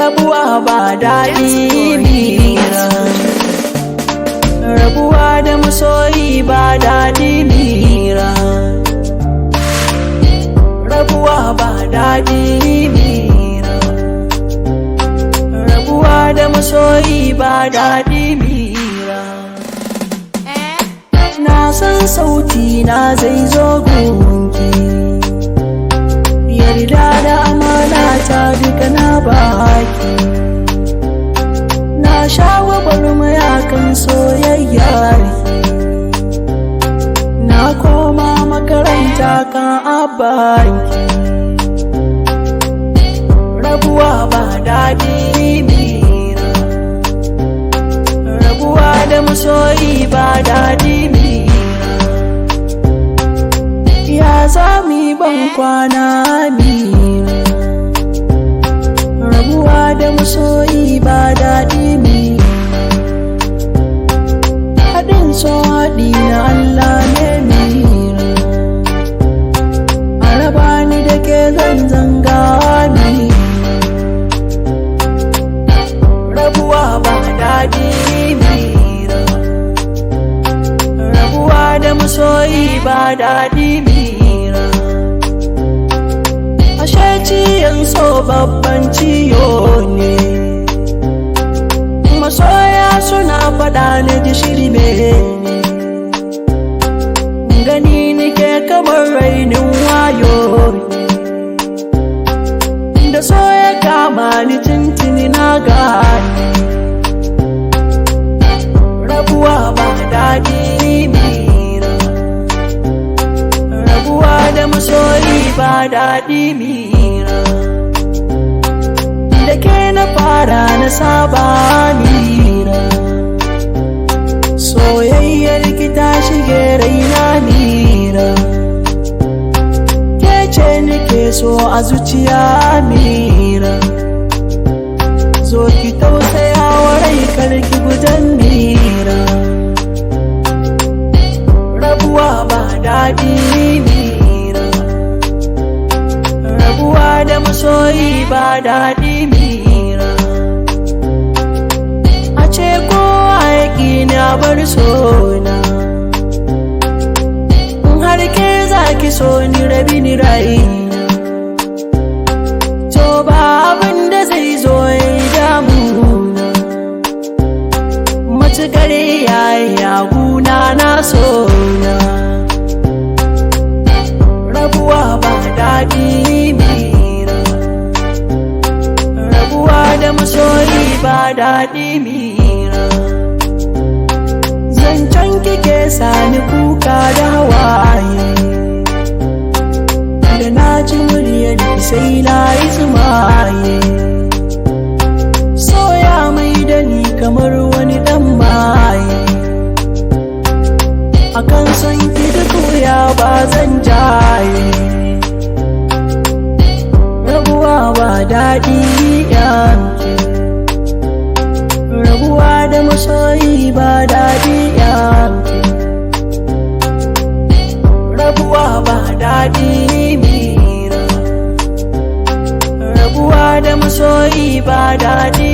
rabuwa ba daɗi mira, rabuwa da masoyi ba daɗi mira, rabuwa ba daɗi mira, rabuwa da masoyi ba daɗi mira. Na san sauti na zai zo gunki, yarda da amana ta duka na baki, na sha gwagwarmaya kan soyayyar na koma makaranta kan abanki. Rabuwa ba daɗi mira, rabuwa da masoyi ba daɗi mira. Ya zami ban kwana mira, rabuwa da masoyi ba daɗi mira. Haɗin so haɗi na Allah ne mira, a raba ni da ke zanga mira. Rabuwa ba daɗi mira, rabuwa da masoyi ba daɗi mira. Ashe ciyon so babban ciyo ne, masoya suna faɗa na ji shirme ne. Gani nike kamar rainin wayo ne, da so ya kama ni tintini na gane. Rabuwa ba daɗi mira, rabuwa da masoyi ba daɗi mira. Da ke na fara na saba mira, soyayyar ki ta shige raina mira. Ke ce nake so a zuciya mira, zo ki tausaya wa rai karki gudan mira. Rabuwa ba daɗi mira, rabuwa da masoyi ba daɗi mira. A ce kowa ya ƙi na bar sona, in har ke za ki so ni rabi ni raina, to ba abin da zai zo ya yi damuna. Matuƙar yayi yaguna na sona. Rabuwa ba daɗi mira, rabuwa da masoyi ba daɗi mira. Zancen kike sani kuka da hawaye, da na ji muryar ki sai na yi zumaye. Soya mai da ni kamar wani ɗan maye, akan son ki duk wuya ba zan jaye. Rabuwa ba daɗi yanke, rabuwa da masoyi ba daɗi yanke. Rabuwa ba daɗi mira, rabuwa da masoyi ba daɗi